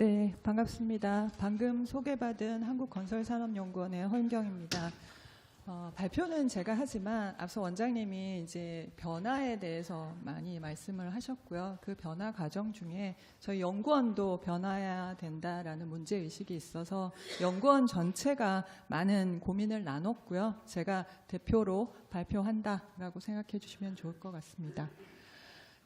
네, 반갑습니다. 방금 소개받은 한국건설산업연구원의 허윤경입니다. 발표는 제가 하지만 앞서 원장님이 이제 변화에 대해서 많이 말씀을 하셨고요. 그 변화 과정 중에 저희 연구원도 변화해야 된다라는 문제의식이 있어서 연구원 전체가 많은 고민을 나눴고요. 제가 대표로 발표한다라고 생각해 주시면 좋을 것 같습니다.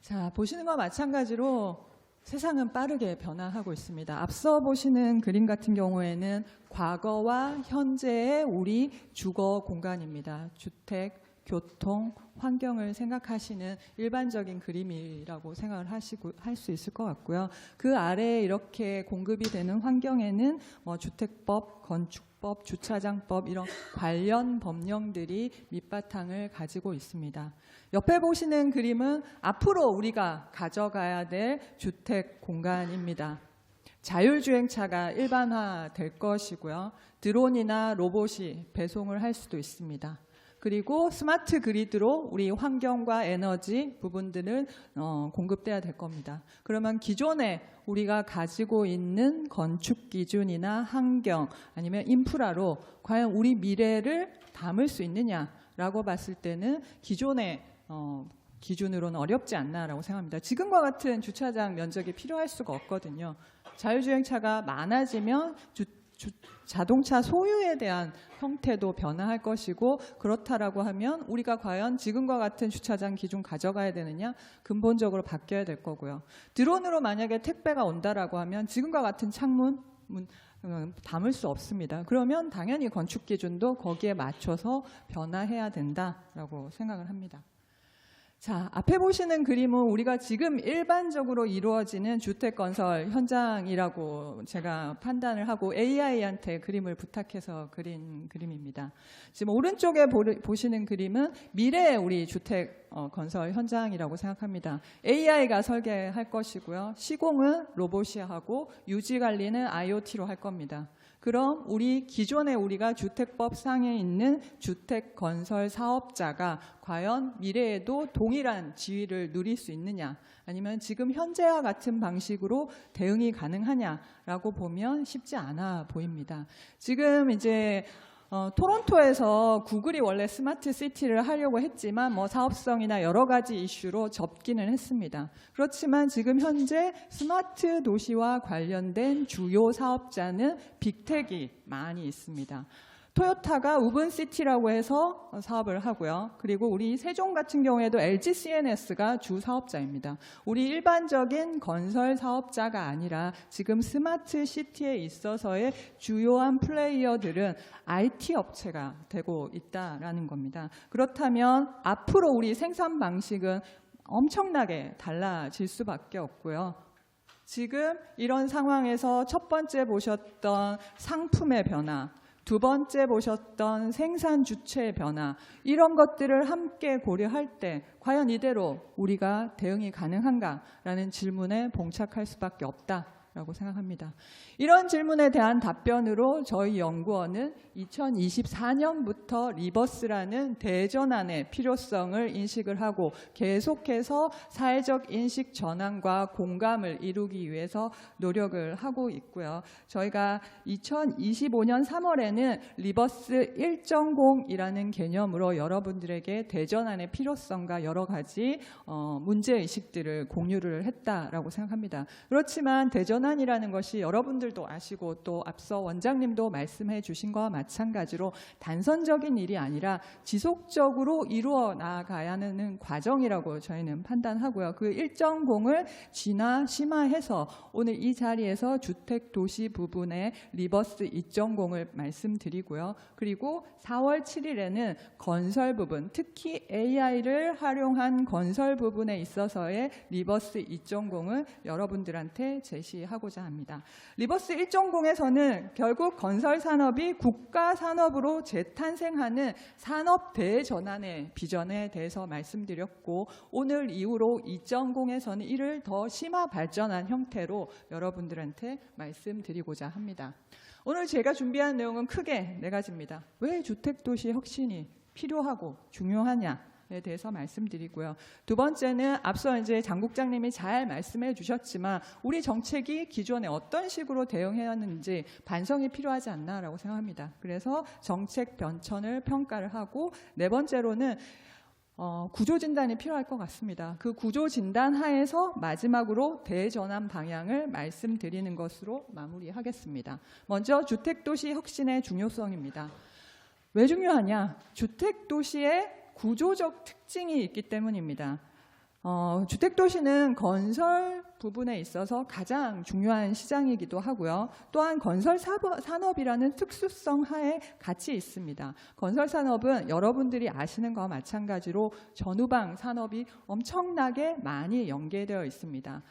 자, 보시는 것과 마찬가지로 세상은 빠르게 변화하고 있습니다. 앞서 보시는 그림 같은 경우에는 과거와 현재의 우리 주거 공간입니다. 주택, 교통, 환경을 생각하시는 일반적인 그림이라고 생각을 할 수 있을 것 같고요. 그 아래에 이렇게 공급이 되는 환경에는 주택법, 건축법, 주차장법 이런 관련 법령들이 밑바탕을 가지고 있습니다. 옆에 보시는 그림은 앞으로 우리가 가져가야 될 주택 공간입니다. 자율주행차가 일반화될 것이고요. 드론이나 로봇이 배송을 할 수도 있습니다. 그리고 스마트 그리드로 우리 환경과 에너지 부분들을 공급돼야 될 겁니다. 그러면 기존에 우리가 가지고 있는 건축 기준이나 환경 아니면 인프라로 과연 우리 미래를 담을 수 있느냐라고 봤을 때는 기존의 기준으로는 어렵지 않나라고 생각합니다. 지금과 같은 주차장 면적이 필요할 수가 없거든요. 자율주행차가 많아지면 자동차 소유에 대한 형태도 변화할 것이고 그렇다라고 하면 우리가 과연 지금과 같은 주차장 기준 가져가야 되느냐 근본적으로 바뀌어야 될 거고요. 드론으로 만약에 택배가 온다라고 하면 지금과 같은 창문 담을 수 없습니다. 그러면 당연히 건축 기준도 거기에 맞춰서 변화해야 된다라고 생각을 합니다. 자, 앞에 보시는 그림은 우리가 지금 일반적으로 이루어지는 주택 건설 현장이라고 제가 판단을 하고 AI한테 그림을 부탁해서 그린 그림입니다. 지금 오른쪽에 보시는 그림은 미래의 우리 주택 건설 현장이라고 생각합니다. AI가 설계할 것이고요. 시공은 로봇이 하고 유지 관리는 IoT로 할 겁니다. 그럼 우리 기존에 우리가 주택법상에 있는 주택 건설 사업자가 과연 미래에도 동일한 지위를 누릴 수 있느냐 아니면 지금 현재와 같은 방식으로 대응이 가능하냐라고 보면 쉽지 않아 보입니다. 지금 이제 토론토에서 구글이 원래 스마트 시티를 하려고 했지만 사업성이나 여러 가지 이슈로 접기는 했습니다. 그렇지만 지금 현재 스마트 도시와 관련된 주요 사업자는 빅텍이 많이 있습니다. 토요타가 우븐시티라고 해서 사업을 하고요. 그리고 우리 세종 같은 경우에도 LG CNS가 주 사업자입니다. 우리 일반적인 건설 사업자가 아니라 지금 스마트 시티에 있어서의 주요한 플레이어들은 IT 업체가 되고 있다라는 겁니다. 그렇다면 앞으로 우리 생산 방식은 엄청나게 달라질 수밖에 없고요. 지금 이런 상황에서 첫 번째 보셨던 상품의 변화, 두 번째 보셨던 생산 주체의 변화 이런 것들을 함께 고려할 때 과연 이대로 우리가 대응이 가능한가라는 질문에 봉착할 수밖에 없다라고 생각합니다. 이런 질문에 대한 답변으로 저희 연구원은 2024년부터 리버스라는 대전환의 필요성을 인식을 하고 계속해서 사회적 인식 전환과 공감을 이루기 위해서 노력을 하고 있고요. 저희가 2025년 3월에는 리버스 1.0이라는 개념으로 여러분들에게 대전환의 필요성과 여러 가지 문제의식들을 공유를 했다라고 생각합니다. 그렇지만 대전환이라는 것이 여러분들도 아시고 또 앞서 원장님도 말씀해 주신 것과 마찬가지로 단선적인 일이 아니라 지속적으로 이루어 나가야 하는 과정이라고 저희는 판단하고요. 그 1.0을 심화해서 오늘 이 자리에서 주택도시 부분의 리버스 2.0을 말씀드리고요. 그리고 4월 7일에는 건설 부분, 특히 AI를 활용한 건설 부분에 있어서의 리버스 2.0을 여러분들한테 제시하고자 합니다. 리버스 1.0에서는 결국 건설 산업이 국가 산업으로 재탄생하는 산업 대전환의 비전에 대해서 말씀드렸고 오늘 이후로 2.0에서는 이를 더 심화 발전한 형태로 여러분들한테 말씀드리고자 합니다. 오늘 제가 준비한 내용은 크게 네 가지입니다. 왜 주택도시 혁신이 필요하고 중요하냐? 대해서 말씀드리고요. 두 번째는 앞서 이제 장 국장님이 잘 말씀해 주셨지만 우리 정책이 기존에 어떤 식으로 대응해야 하는지 반성이 필요하지 않나라고 생각합니다. 그래서 정책 변천을 평가를 하고 네 번째로는 구조 진단이 필요할 것 같습니다. 그 구조 진단 하에서 마지막으로 대전환 방향을 말씀드리는 것으로 마무리하겠습니다. 먼저 주택도시 혁신의 중요성입니다. 왜 중요하냐? 주택도시의 구조적 특징이 있기 때문입니다. 주택도시는 건설 부분에 있어서 가장 중요한 시장이기도 하고요. 또한 건설 산업이라는 특수성 하에 같이 있습니다. 건설 산업은 여러분들이 아시는 것과 마찬가지로 전후방 산업이 엄청나게 많이 연계되어 있습니다.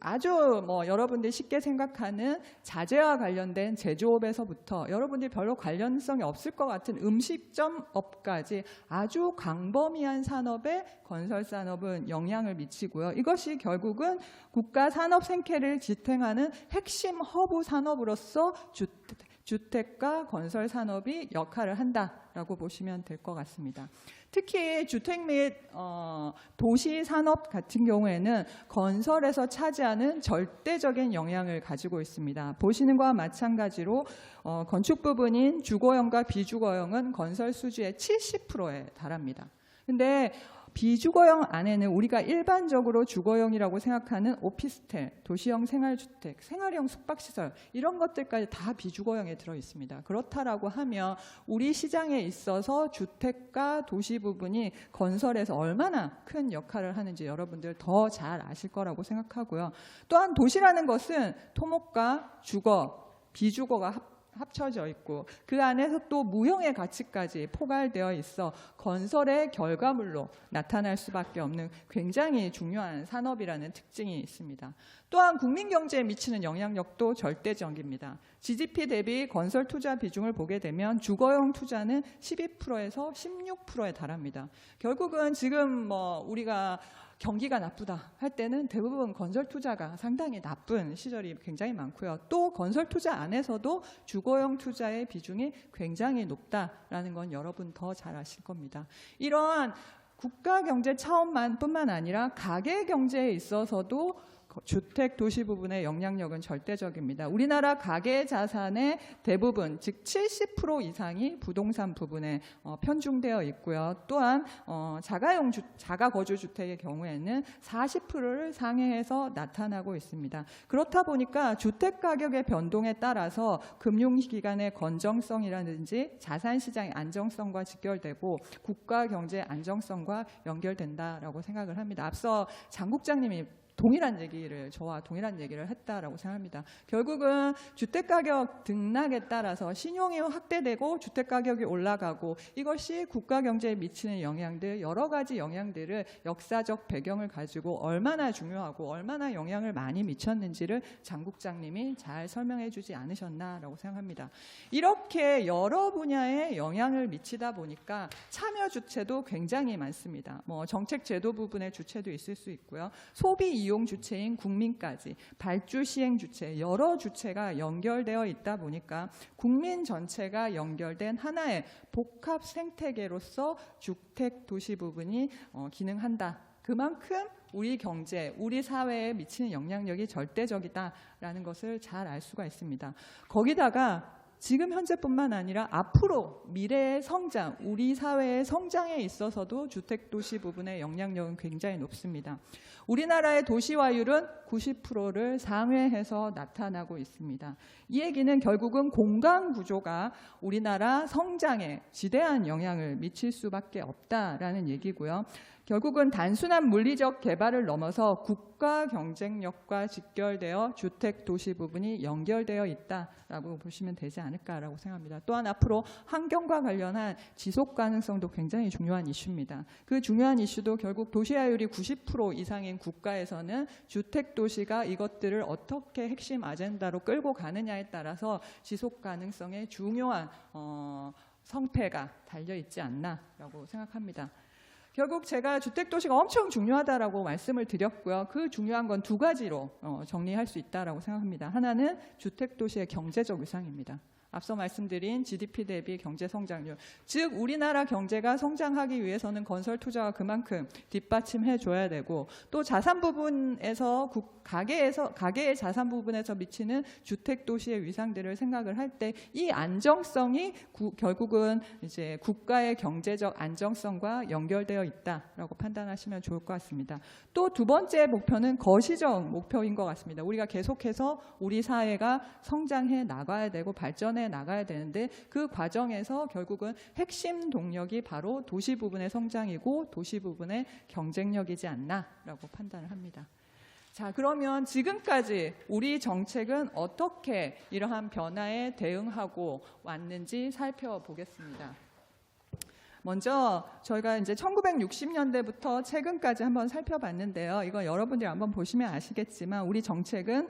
아주 여러분들이 쉽게 생각하는 자재와 관련된 제조업에서부터 여러분들이 별로 관련성이 없을 것 같은 음식점업까지 아주 광범위한 산업에 건설 산업은 영향을 미치고요. 이것이 결국은 국가 산업 생태를 지탱하는 핵심 허브 산업으로서 주택과 건설 산업이 역할을 한다라고 보시면 될 것 같습니다. 특히 주택 및 도시 산업 같은 경우에는 건설에서 차지하는 절대적인 영향을 가지고 있습니다. 보시는 것과 마찬가지로 건축 부분인 주거형과 비주거형은 건설 수주의 70%에 달합니다. 근데 비주거형 안에는 우리가 일반적으로 주거형이라고 생각하는 오피스텔, 도시형 생활주택, 생활형 숙박시설 이런 것들까지 다 비주거형에 들어 있습니다. 그렇다라고 하면 우리 시장에 있어서 주택과 도시 부분이 건설에서 얼마나 큰 역할을 하는지 여러분들 더 잘 아실 거라고 생각하고요. 또한 도시라는 것은 토목과 주거, 비주거가 합쳐져 있고 그 안에서 또 무형의 가치까지 포괄되어 있어 건설의 결과물로 나타날 수밖에 없는 굉장히 중요한 산업이라는 특징이 있습니다. 또한 국민 경제에 미치는 영향력도 절대적입니다. GDP 대비 건설 투자 비중을 보게 되면 주거용 투자는 12%에서 16%에 달합니다. 결국은 지금 우리가 경기가 나쁘다 할 때는 대부분 건설 투자가 상당히 나쁜 시절이 굉장히 많고요. 또 건설 투자 안에서도 주거용 투자의 비중이 굉장히 높다라는 건 여러분 더 잘 아실 겁니다. 이러한 국가 경제 차원뿐만 아니라 가계 경제에 있어서도 주택 도시 부분의 영향력은 절대적입니다. 우리나라 가계 자산의 대부분 즉 70% 이상이 부동산 부분에 편중되어 있고요. 또한 자가 거주 주택의 경우에는 40%를 상회해서 나타나고 있습니다. 그렇다 보니까 주택 가격의 변동에 따라서 금융기관의 건정성이라든지 자산 시장의 안정성과 직결되고 국가 경제 안정성과 연결된다라고 생각을 합니다. 앞서 장 국장님이 저와 동일한 얘기를 했다라고 생각합니다. 결국은 주택가격 등락에 따라서 신용이 확대되고 주택가격이 올라가고 이것이 국가경제에 미치는 영향들 여러 가지 영향들을 역사적 배경을 가지고 얼마나 중요하고 얼마나 영향을 많이 미쳤는지를 장 국장님이 잘 설명해 주지 않으셨나라고 생각합니다. 이렇게 여러 분야에 영향을 미치다 보니까 참여 주체도 굉장히 많습니다. 정책 제도 부분의 주체도 있을 수 있고요. 소비 이용 주체인 국민까지 발주 시행 주체 여러 주체가 연결되어 있다 보니까 국민 전체가 연결된 하나의 복합 생태계로서 주택 도시 부분이 기능한다. 그만큼 우리 경제, 우리 사회에 미치는 영향력이 절대적이다라는 것을 잘 알 수가 있습니다. 거기다가 지금 현재뿐만 아니라 앞으로 미래의 성장, 우리 사회의 성장에 있어서도 주택도시 부분의 영향력은 굉장히 높습니다. 우리나라의 도시화율은 90%를 상회해서 나타나고 있습니다. 이 얘기는 결국은 공간 구조가 우리나라 성장에 지대한 영향을 미칠 수밖에 없다라는 얘기고요. 결국은 단순한 물리적 개발을 넘어서 국가 경쟁력과 직결되어 주택 도시 부분이 연결되어 있다라고 보시면 되지 않을까라고 생각합니다. 또한 앞으로 환경과 관련한 지속 가능성도 굉장히 중요한 이슈입니다. 그 중요한 이슈도 결국 도시화율이 90% 이상인 국가에서는 주택 도시가 이것들을 어떻게 핵심 아젠다로 끌고 가느냐에 따라서 지속 가능성의 중요한 성패가 달려 있지 않나라고 생각합니다. 결국 제가 주택도시가 엄청 중요하다라고 말씀을 드렸고요. 그 중요한 건 두 가지로 정리할 수 있다라고 생각합니다. 하나는 주택도시의 경제적 위상입니다. 앞서 말씀드린 GDP 대비 경제 성장률, 즉 우리나라 경제가 성장하기 위해서는 건설 투자가 그만큼 뒷받침해 줘야 되고, 또 자산 부분에서 가계의 자산 부분에서 미치는 주택 도시의 위상들을 생각을 할 때 이 안정성이 결국은 이제 국가의 경제적 안정성과 연결되어 있다라고 판단하시면 좋을 것 같습니다. 또 두 번째 목표는 거시적 목표인 것 같습니다. 우리가 계속해서 우리 사회가 성장해 나가야 되고 발전해 나가야 되는데, 그 과정에서 결국은 핵심 동력이 바로 도시 부분의 성장이고 도시 부분의 경쟁력이지 않나라고 판단을 합니다. 자, 그러면 지금까지 우리 정책은 어떻게 이러한 변화에 대응하고 왔는지 살펴보겠습니다. 먼저 저희가 이제 1960년대부터 최근까지 한번 살펴봤는데요. 이거 여러분들이 한번 보시면 아시겠지만 우리 정책은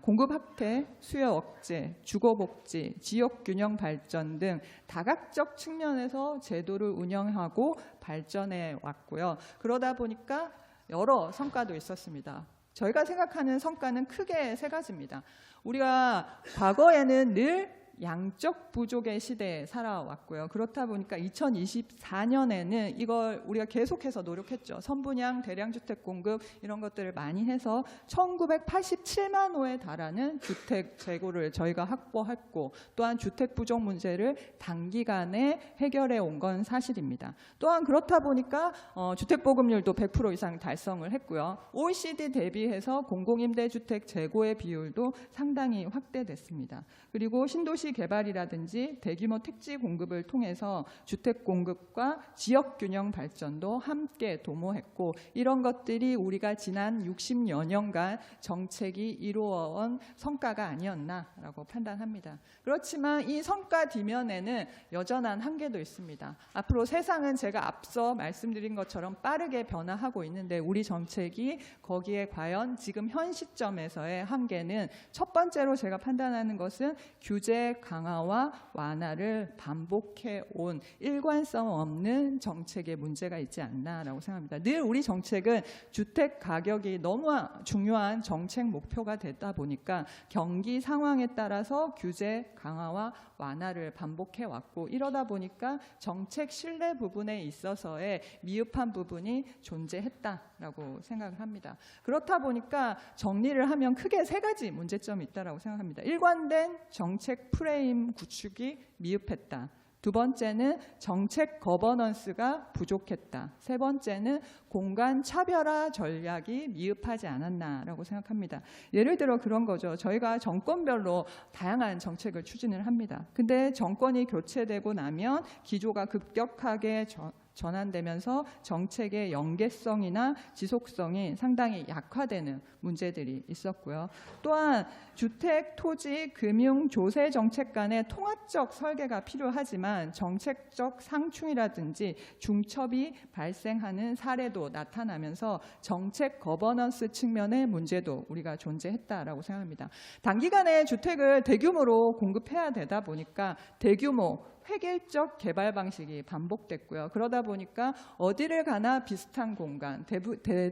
공급 확대, 수요 억제, 주거 복지, 지역 균형 발전 등 다각적 측면에서 제도를 운영하고 발전해 왔고요. 그러다 보니까 여러 성과도 있었습니다. 저희가 생각하는 성과는 크게 세 가지입니다. 우리가 과거에는 늘 양적 부족의 시대에 살아왔고요. 그렇다 보니까 2024년에는 이걸 우리가 계속해서 노력했죠. 선분양, 대량주택 공급 이런 것들을 많이 해서 1987만 호에 달하는 주택 재고를 저희가 확보했고, 또한 주택 부족 문제를 단기간에 해결해 온 건 사실입니다. 또한 그렇다 보니까 주택 보급률도 100% 이상 달성을 했고요. OECD 대비해서 공공임대주택 재고의 비율도 상당히 확대됐습니다. 그리고 신도시 개발이라든지 대규모 택지 공급을 통해서 주택 공급과 지역 균형 발전도 함께 도모했고, 이런 것들이 우리가 지난 60여 년간 정책이 이루어온 성과가 아니었나라고 판단합니다. 그렇지만 이 성과 뒤면에는 여전한 한계도 있습니다. 앞으로 세상은 제가 앞서 말씀드린 것처럼 빠르게 변화하고 있는데, 우리 정책이 거기에 과연 지금 현 시점에서의 한계는 첫 번째로 제가 판단하는 것은 규제 강화와 완화를 반복해 온 일관성 없는 정책의 문제가 있지 않나라고 생각합니다. 늘 우리 정책은 주택 가격이 너무 중요한 정책 목표가 되다 보니까 경기 상황에 따라서 규제 강화와 완화를 반복해 왔고, 이러다 보니까 정책 신뢰 부분에 있어서의 미흡한 부분이 존재했다라고 생각을 합니다. 그렇다 보니까 정리를 하면 크게 세 가지 문제점이 있다라고 생각합니다. 일관된 정책 프레임 구축이 미흡했다. 두 번째는 정책 거버넌스가 부족했다. 세 번째는 공간 차별화 전략이 미흡하지 않았나라고 생각합니다. 예를 들어 그런 거죠. 저희가 정권별로 다양한 정책을 추진을 합니다. 근데 정권이 교체되고 나면 기조가 급격하게 전환되면서 정책의 연계성이나 지속성이 상당히 약화되는 문제들이 있었고요. 또한 주택, 토지, 금융, 조세 정책 간의 통합적 설계가 필요하지만 정책적 상충이라든지 중첩이 발생하는 사례도 나타나면서 정책 거버넌스 측면의 문제도 우리가 존재했다라고 생각합니다. 단기간에 주택을 대규모로 공급해야 되다 보니까 대규모 획일적 개발 방식이 반복됐고요. 그러다 보니까 어디를 가나 비슷한 공간,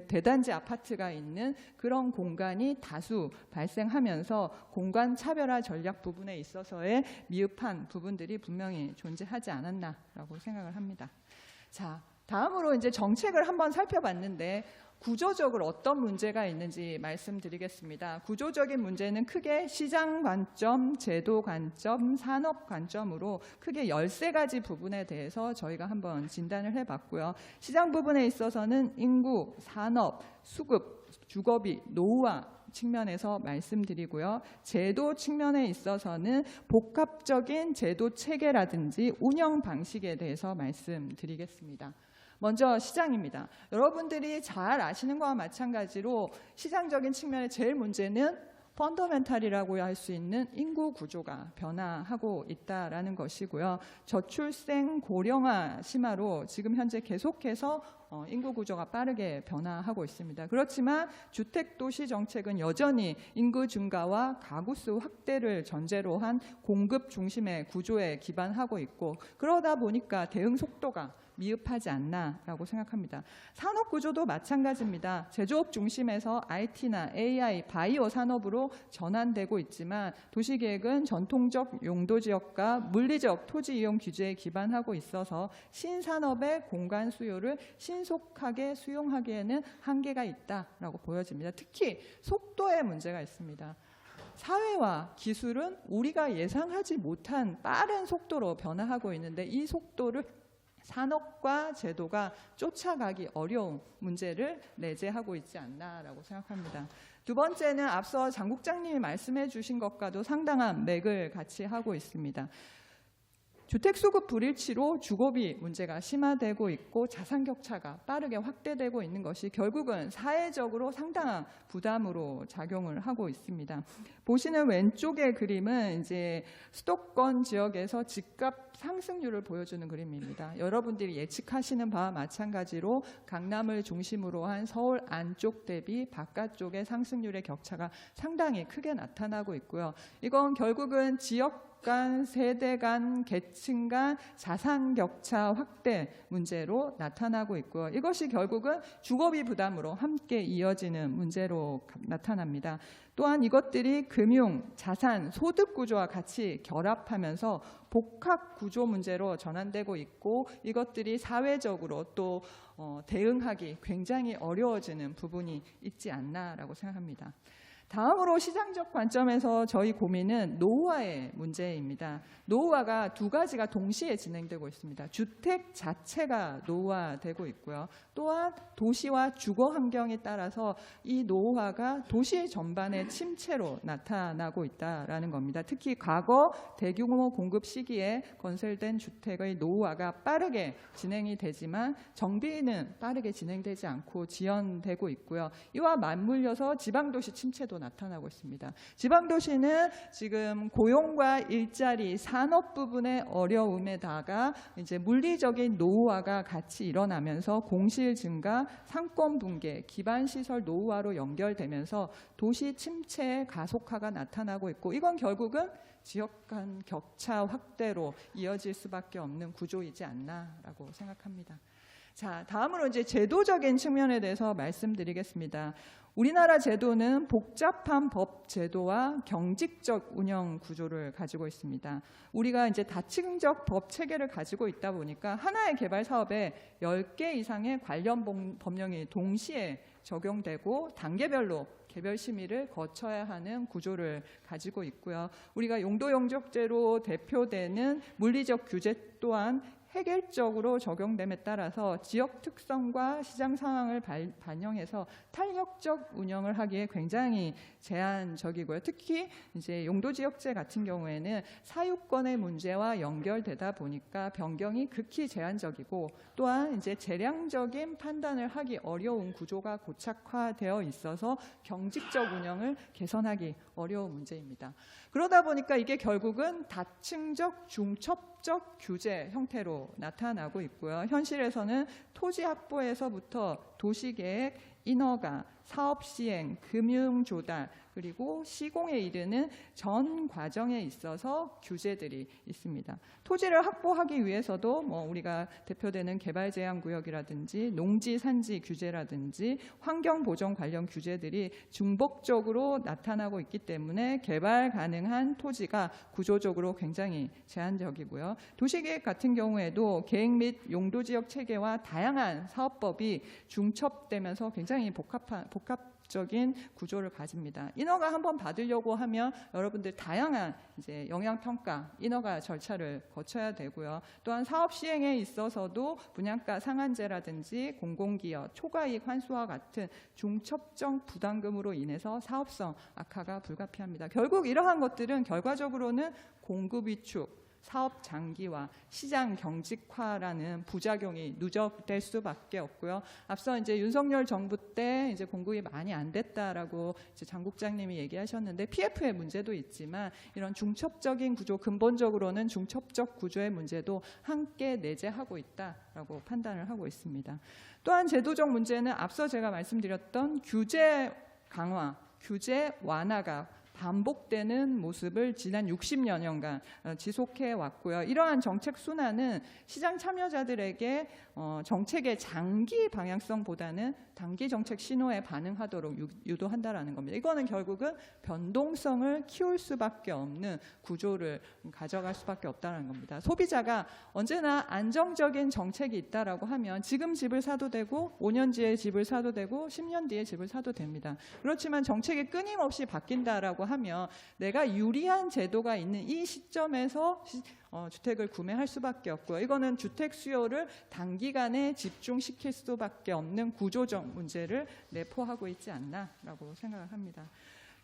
대단지 아파트가 있는 그런 공간이 다수 발생하면서 공간 차별화 전략 부분에 있어서의 미흡한 부분들이 분명히 존재하지 않았나라고 생각을 합니다. 자, 다음으로 이제 정책을 한번 살펴봤는데 구조적으로 어떤 문제가 있는지 말씀드리겠습니다. 구조적인 문제는 크게 시장 관점, 제도 관점, 산업 관점으로 크게 13가지 부분에 대해서 저희가 한번 진단을 해봤고요. 시장 부분에 있어서는 인구, 산업, 수급, 주거비, 노후화 측면에서 말씀드리고요. 제도 측면에 있어서는 복합적인 제도 체계라든지 운영 방식에 대해서 말씀드리겠습니다. 먼저 시장입니다. 여러분들이 잘 아시는 것과 마찬가지로 시장적인 측면의 제일 문제는 펀더멘탈이라고 할 수 있는 인구 구조가 변화하고 있다라는 것이고요. 저출생 고령화 심화로 지금 현재 계속해서 인구 구조가 빠르게 변화하고 있습니다. 그렇지만 주택도시 정책은 여전히 인구 증가와 가구수 확대를 전제로 한 공급 중심의 구조에 기반하고 있고, 그러다 보니까 대응 속도가 미흡하지 않나라고 생각합니다. 산업 구조도 마찬가지입니다. 제조업 중심에서 IT나 AI, 바이오 산업으로 전환되고 있지만 도시계획은 전통적 용도 지역과 물리적 토지 이용 규제에 기반하고 있어서 신산업의 공간 수요를 신속하게 수용하기에는 한계가 있다라고 보여집니다. 특히 속도에 문제가 있습니다. 사회와 기술은 우리가 예상하지 못한 빠른 속도로 변화하고 있는데 이 속도를 산업과 제도가 쫓아가기 어려운 문제를 내재하고 있지 않나라고 생각합니다. 두 번째는 앞서 장 국장님이 말씀해 주신 것과도 상당한 맥을 같이 하고 있습니다. 주택수급 불일치로 주거비 문제가 심화되고 있고 자산 격차가 빠르게 확대되고 있는 것이 결국은 사회적으로 상당한 부담으로 작용을 하고 있습니다. 보시는 왼쪽의 그림은 이제 수도권 지역에서 집값 상승률을 보여주는 그림입니다. 여러분들이 예측하시는 바와 마찬가지로 강남을 중심으로 한 서울 안쪽 대비 바깥쪽의 상승률의 격차가 상당히 크게 나타나고 있고요. 이건 결국은 지역 간, 세대 간, 계층 간 자산 격차 확대 문제로 나타나고 있고요. 이것이 결국은 주거비 부담으로 함께 이어지는 문제로 나타납니다. 또한 이것들이 금융, 자산, 소득 구조와 같이 결합하면서 복합 구조 문제로 전환되고 있고 이것들이 사회적으로 또 대응하기 굉장히 어려워지는 부분이 있지 않나라고 생각합니다. 다음으로 시장적 관점에서 저희 고민은 노후화의 문제입니다. 노후화가 두 가지가 동시에 진행되고 있습니다. 주택 자체가 노후화되고 있고요. 또한 도시와 주거 환경에 따라서 이 노후화가 도시 전반의 침체로 나타나고 있다는 겁니다. 특히 과거 대규모 공급 시기에 건설된 주택의 노후화가 빠르게 진행이 되지만 정비는 빠르게 진행되지 않고 지연되고 있고요. 이와 맞물려서 지방도시 침체도 나타나고 있습니다. 지방도시는 지금 고용과 일자리, 산업 부분의 어려움에다가 이제 물리적인 노후화가 같이 일어나면서 공실 증가, 상권 붕괴, 기반 시설 노후화로 연결되면서 도시 침체의 가속화가 나타나고 있고 이건 결국은 지역 간 격차 확대로 이어질 수밖에 없는 구조이지 않나라고 생각합니다. 자, 다음으로 이제 제도적인 측면에 대해서 말씀드리겠습니다. 우리나라 제도는 복잡한 법 제도와 경직적 운영 구조를 가지고 있습니다. 우리가 이제 다층적 법 체계를 가지고 있다 보니까 하나의 개발 사업에 10개 이상의 관련 법령이 동시에 적용되고 단계별로 개별 심의를 거쳐야 하는 구조를 가지고 있고요. 우리가 용도용적제로 대표되는 물리적 규제 또한 획일적으로 적용됨에 따라서 지역 특성과 시장 상황을 반영해서 탄력적 운영을 하기에 굉장히 제한적이고요. 특히 이제 용도지역제 같은 경우에는 사유권의 문제와 연결되다 보니까 변경이 극히 제한적이고 또한 이제 재량적인 판단을 하기 어려운 구조가 고착화되어 있어서 경직적 운영을 개선하기 어려운 문제입니다. 그러다 보니까 이게 결국은 다층적 중첩적 규제 형태로 나타나고 있고요. 현실에서는 토지 확보에서부터 도시계획, 인허가, 사업 시행, 금융 조달, 그리고 시공에 이르는 전 과정에 있어서 규제들이 있습니다. 토지를 확보하기 위해서도 우리가 대표되는 개발 제한 구역이라든지 농지 산지 규제라든지 환경 보전 관련 규제들이 중복적으로 나타나고 있기 때문에 개발 가능한 토지가 구조적으로 굉장히 제한적이고요. 도시계획 같은 경우에도 계획 및 용도지역 체계와 다양한 사업법이 중첩되면서 굉장히 복합적인 구조를 가집니다. 인허가 한번 받으려고 하면 여러분들 다양한 이제 영향평가, 인허가 절차를 거쳐야 되고요. 또한 사업 시행에 있어서도 분양가 상한제라든지 공공기여, 초과이익 환수와 같은 중첩적 부담금으로 인해서 사업성 악화가 불가피합니다. 결국 이러한 것들은 결과적으로는 공급 위축, 사업 장기화, 시장 경직화라는 부작용이 누적될 수밖에 없고요. 앞서 이제 윤석열 정부 때 이제 공급이 많이 안 됐다라고 이제 장 국장님이 얘기하셨는데 PF의 문제도 있지만 이런 중첩적인 구조, 근본적으로는 중첩적 구조의 문제도 함께 내재하고 있다라고 판단을 하고 있습니다. 또한 제도적 문제는 앞서 제가 말씀드렸던 규제 강화, 규제 완화가 반복되는 모습을 지난 60여년간 지속해 왔고요. 이러한 정책 순환은 시장 참여자들에게 정책의 장기 방향성보다는 단기 정책 신호에 반응하도록 유도한다라는 겁니다. 이거는 결국은 변동성을 키울 수밖에 없는 구조를 가져갈 수밖에 없다는 겁니다. 소비자가 언제나 안정적인 정책이 있다라고 하면 지금 집을 사도 되고 5년 뒤에 집을 사도 되고 10년 뒤에 집을 사도 됩니다. 그렇지만 정책이 끊임없이 바뀐다라고 하면 내가 유리한 제도가 있는 이 시점에서 주택을 구매할 수밖에 없고요. 이거는 주택 수요를 단기간에 집중시킬 수밖에 없는 구조적 문제를 내포하고 있지 않나라고 생각을 합니다.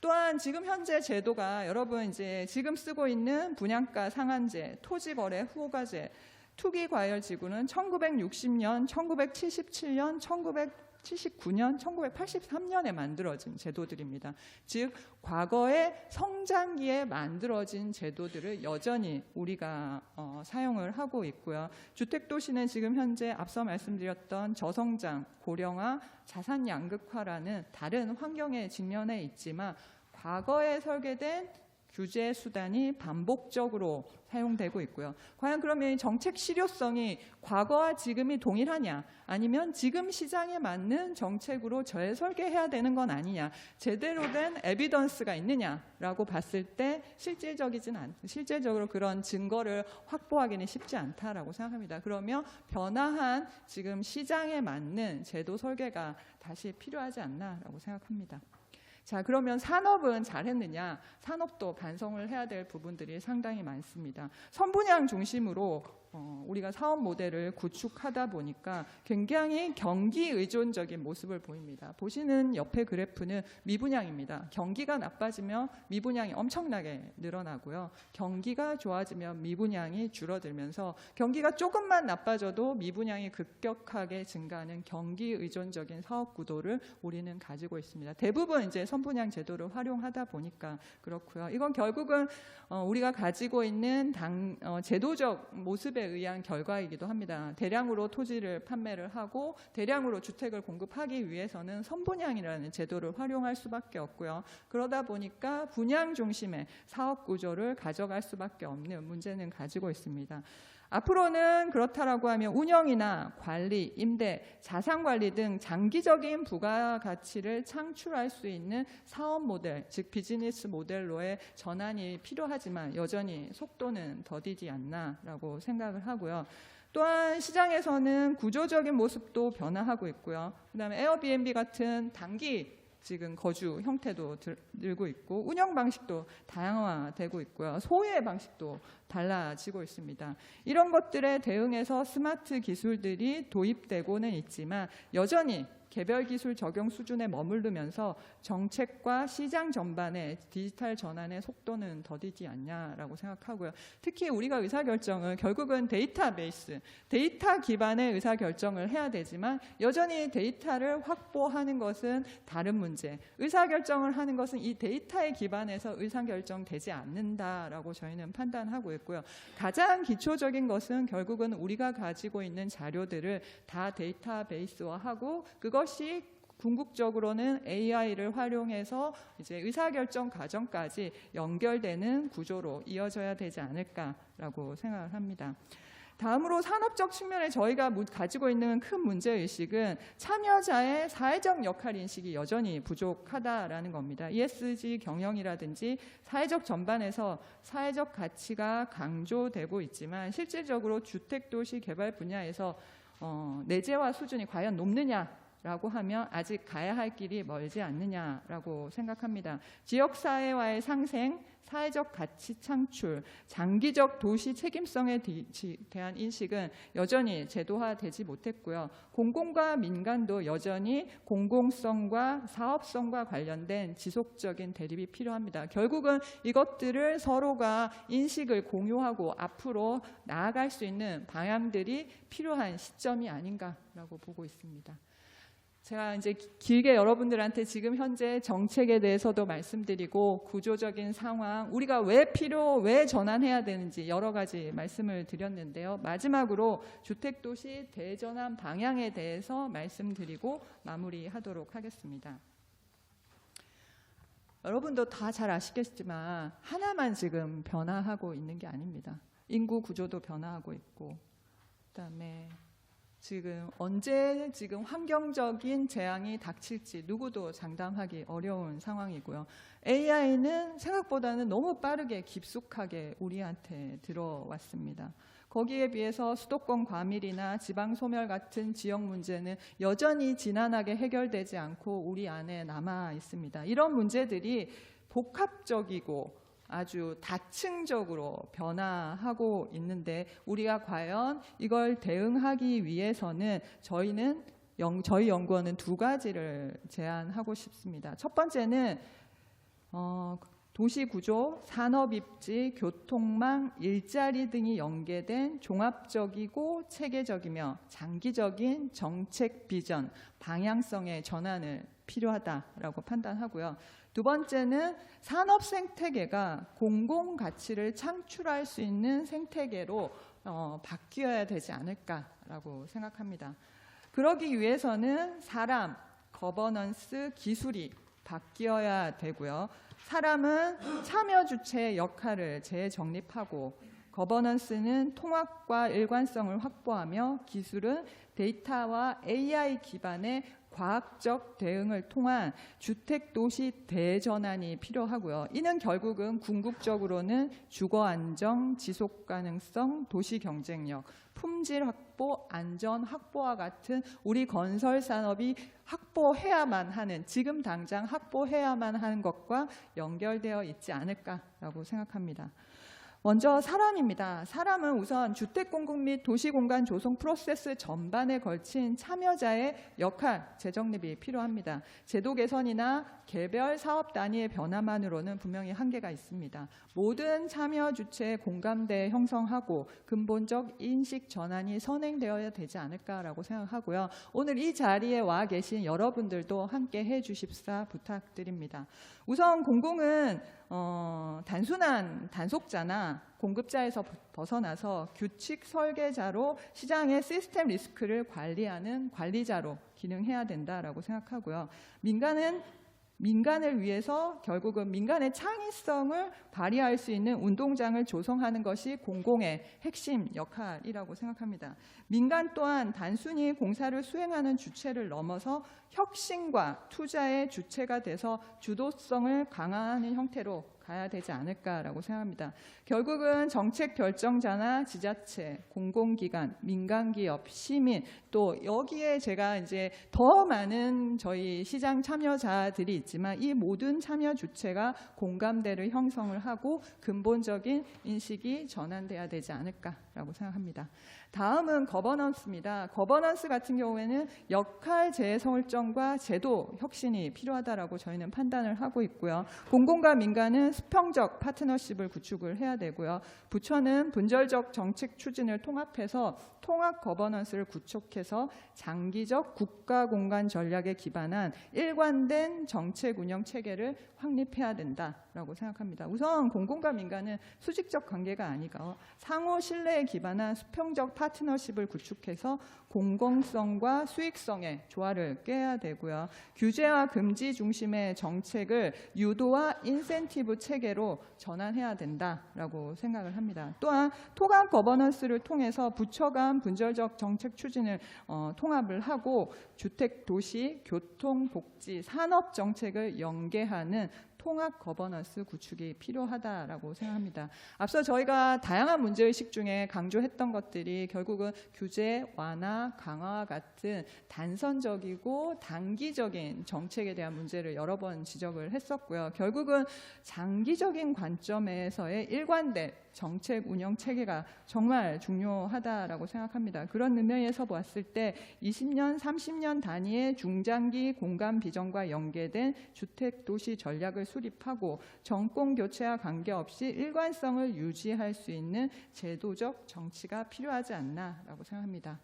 또한 지금 현재 제도가 여러분 이제 지금 쓰고 있는 분양가 상한제, 토지거래 후호가제, 투기과열지구는 1960년, 1977년, 1979년, 1983년에 만들어진 제도들입니다. 즉 과거의 성장기에 만들어진 제도들을 여전히 우리가 사용을 하고 있고요. 주택도시는 지금 현재 앞서 말씀드렸던 저성장, 고령화, 자산 양극화라는 다른 환경에 직면해 있지만 과거에 설계된 규제 수단이 반복적으로 사용되고 있고요. 과연 그러면 이 정책 실효성이 과거와 지금이 동일하냐, 아니면 지금 시장에 맞는 정책으로 재설계해야 되는 건 아니냐, 제대로 된 에비던스가 있느냐라고 봤을 때 실제적으로 그런 증거를 확보하기는 쉽지 않다라고 생각합니다. 그러면 변화한 지금 시장에 맞는 제도 설계가 다시 필요하지 않나라고 생각합니다. 자, 그러면 산업은 잘했느냐? 산업도 반성을 해야 될 부분들이 상당히 많습니다. 선분양 중심으로 우리가 사업 모델을 구축하다 보니까 굉장히 경기 의존적인 모습을 보입니다. 보시는 옆에 그래프는 미분양입니다. 경기가 나빠지면 미분양이 엄청나게 늘어나고요. 경기가 좋아지면 미분양이 줄어들면서 경기가 조금만 나빠져도 미분양이 급격하게 증가하는 경기 의존적인 사업 구도를 우리는 가지고 있습니다. 대부분 이제 선분양 제도를 활용하다 보니까 그렇고요. 이건 결국은 우리가 가지고 있는 제도적 모습에 의한 결과이기도 합니다. 대량으로 토지를 판매를 하고 대량으로 주택을 공급하기 위해서는 선분양이라는 제도를 활용할 수밖에 없고요. 그러다 보니까 분양 중심의 사업 구조를 가져갈 수밖에 없는 문제는 가지고 있습니다. 앞으로는 그렇다라고 하면 운영이나 관리, 임대, 자산관리 등 장기적인 부가가치를 창출할 수 있는 사업 모델, 즉 비즈니스 모델로의 전환이 필요하지만 여전히 속도는 더디지 않나라고 생각을 하고요. 또한 시장에서는 구조적인 모습도 변화하고 있고요. 그다음에 에어비앤비 같은 단기 지금 거주 형태도 늘고 있고 운영 방식도 다양화되고 있고요. 소유의 방식도 달라지고 있습니다. 이런 것들에 대응해서 스마트 기술들이 도입되고는 있지만 여전히 개별 기술 적용 수준에 머무르면서 정책과 시장 전반의 디지털 전환의 속도는 더디지 않냐라고 생각하고요. 특히 우리가 의사결정을 결국은 데이터베이스, 데이터 기반의 의사결정을 해야 되지만 여전히 데이터를 확보하는 것은 다른 문제, 의사결정을 하는 것은 이 데이터에 기반해서 의사결정되지 않는다라고 저희는 판단하고 있고요. 가장 기초적인 것은 결국은 우리가 가지고 있는 자료들을 다 데이터베이스화하고 그것이 궁극적으로는 AI를 활용해서 이제 의사결정 과정까지 연결되는 구조로 이어져야 되지 않을까라고 생각을 합니다. 다음으로 산업적 측면에 저희가 가지고 있는 큰 문제의식은 참여자의 사회적 역할 인식이 여전히 부족하다라는 겁니다. ESG 경영이라든지 사회적 전반에서 사회적 가치가 강조되고 있지만 실질적으로 주택도시 개발 분야에서 내재화 수준이 과연 높느냐 라고 하면 아직 가야 할 길이 멀지 않느냐라고 생각합니다. 지역사회와의 상생, 사회적 가치 창출, 장기적 도시 책임성에 대한 인식은 여전히 제도화되지 못했고요. 공공과 민간도 여전히 공공성과 사업성과 관련된 지속적인 대립이 필요합니다. 결국은 이것들을 서로가 인식을 공유하고 앞으로 나아갈 수 있는 방향들이 필요한 시점이 아닌가라고 보고 있습니다. 제가 이제 길게 여러분들한테 지금 현재 정책에 대해서도 말씀드리고 구조적인 상황, 우리가 왜 전환해야 되는지 여러 가지 말씀을 드렸는데요. 마지막으로 주택도시 대전환 방향에 대해서 말씀드리고 마무리하도록 하겠습니다. 여러분도 다 잘 아시겠지만 하나만 지금 변화하고 있는 게 아닙니다. 인구 구조도 변화하고 있고, 그다음에 언제 환경적인 재앙이 닥칠지 누구도 장담하기 어려운 상황이고요. AI는 생각보다는 너무 빠르게 깊숙하게 우리한테 들어왔습니다. 거기에 비해서 수도권 과밀이나 지방 소멸 같은 지역 문제는 여전히 진한하게 해결되지 않고 우리 안에 남아 있습니다. 이런 문제들이 복합적이고 아주 다층적으로 변화하고 있는데 우리가 과연 이걸 대응하기 위해서는 저희 연구원은 두 가지를 제안하고 싶습니다. 첫 번째는 도시구조, 산업입지, 교통망, 일자리 등이 연계된 종합적이고 체계적이며 장기적인 정책 비전, 방향성의 전환을 필요하다라고 판단하고요. 두 번째는 산업 생태계가 공공 가치를 창출할 수 있는 생태계로 바뀌어야 되지 않을까라고 생각합니다. 그러기 위해서는 사람, 거버넌스, 기술이 바뀌어야 되고요. 사람은 참여 주체의 역할을 재정립하고 거버넌스는 통합과 일관성을 확보하며 기술은 데이터와 AI 기반의 과학적 대응을 통한 주택도시 대전환이 필요하고요. 이는 결국은 궁극적으로는 주거 안정, 지속 가능성, 도시 경쟁력, 품질 확보, 안전 확보와 같은 우리 건설 산업이 확보해야만 하는, 지금 당장 확보해야만 하는 것과 연결되어 있지 않을까라고 생각합니다. 먼저 사람입니다. 사람은 우선 주택공급 및 도시공간 조성 프로세스 전반에 걸친 참여자의 역할, 재정립이 필요합니다. 제도 개선이나 개별 사업 단위의 변화만으로는 분명히 한계가 있습니다. 모든 참여 주체의 공감대 형성하고 근본적 인식 전환이 선행되어야 되지 않을까라고 생각하고요. 오늘 이 자리에 와 계신 여러분들도 함께 해주십사 부탁드립니다. 우선 공공은 단순한 단속자나 공급자에서 벗어나서 규칙 설계자로 시장의 시스템 리스크를 관리하는 관리자로 기능해야 된다라고 생각하고요. 민간을 위해서 결국은 민간의 창의성을 발휘할 수 있는 운동장을 조성하는 것이 공공의 핵심 역할이라고 생각합니다. 민간 또한 단순히 공사를 수행하는 주체를 넘어서 혁신과 투자의 주체가 돼서 주도성을 강화하는 형태로 가야 되지 않을까라고 생각합니다. 결국은 정책 결정자나 지자체, 공공기관, 민간기업, 시민, 또 여기에 제가 이제 더 많은 저희 시장 참여자들이 있지만 이 모든 참여 주체가 공감대를 형성을 하고 근본적인 인식이 전환돼야 되지 않을까라고 생각합니다. 다음은 거버넌스입니다. 거버넌스 같은 경우에는 역할 재설정과 제도 혁신이 필요하다라고 저희는 판단을 하고 있고요. 공공과 민간은 수평적 파트너십을 구축을 해야 되고요. 부처는 분절적 정책 추진을 통합해서 통합 거버넌스를 구축해서 장기적 국가 공간 전략에 기반한 일관된 정책 운영 체계를 확립해야 된다라고 생각합니다. 우선 공공과 민간은 수직적 관계가 아니고 상호 신뢰에 기반한 수평적 파트너십을 구축해서 공공성과 수익성의 조화를 깨야 되고요. 규제와 금지 중심의 정책을 유도와 인센티브 체계로 전환해야 된다라고 생각을 합니다. 또한 토감 거버넌스를 통해서 부처 간 분절적 정책 추진을 통합을 하고 주택, 도시, 교통, 복지, 산업 정책을 연계하는 통합 거버넌스 구축이 필요하다라고 생각합니다. 앞서 저희가 다양한 문제의식 중에 강조했던 것들이 결국은 규제 완화, 강화와 같은 단선적이고 단기적인 정책에 대한 문제를 여러 번 지적을 했었고요. 결국은 장기적인 관점에서의 일관된 정책 운영 체계가 정말 중요하다라고 생각합니다. 그런 의미에서 보았을 때 20년, 30년 단위의 중장기 공간 비전과 연계된 주택도시 전략을 수립하고 정권 교체와 관계없이 일관성을 유지할 수 있는 제도적 정치가 필요하지 않나라고 생각합니다.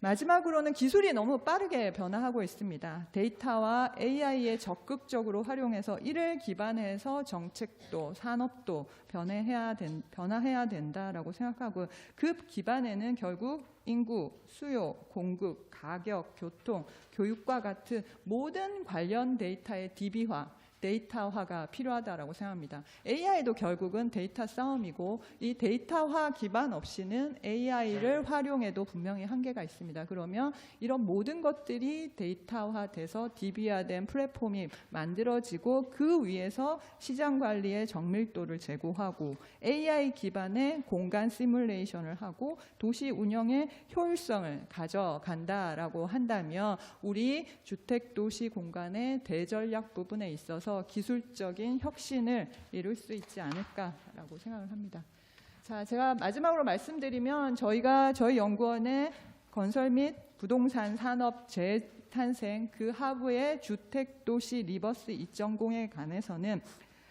마지막으로는 기술이 너무 빠르게 변화하고 있습니다. 데이터와 AI에 적극적으로 활용해서 이를 기반해서 정책도 산업도 변화해야 된다라고 생각하고 그 기반에는 결국 인구, 수요, 공급, 가격, 교통, 교육과 같은 모든 관련 데이터의 DB화, 데이터화가 필요하다라고 생각합니다. AI도 결국은 데이터 싸움이고 이 데이터화 기반 없이는 AI를 활용해도 분명히 한계가 있습니다. 그러면 이런 모든 것들이 데이터화돼서 DB화된 플랫폼이 만들어지고 그 위에서 시장 관리의 정밀도를 제고하고 AI 기반의 공간 시뮬레이션을 하고 도시 운영의 효율성을 가져간다라고 한다면 우리 주택도시 공간의 대전략 부분에 있어서 기술적인 혁신을 이룰 수 있지 않을까라고 생각을 합니다. 자, 제가 마지막으로 말씀드리면 저희 연구원의 건설 및 부동산 산업 재탄생 그 하부의 주택도시 리버스 2.0에 관해서는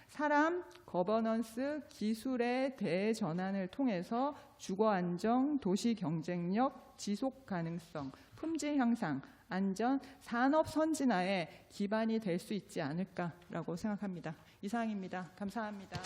사람, 거버넌스, 기술의 대전환을 통해서 주거 안정, 도시 경쟁력, 지속 가능성, 품질 향상, 안전, 산업 선진화의 기반이 될 수 있지 않을까라고 생각합니다. 이상입니다. 감사합니다.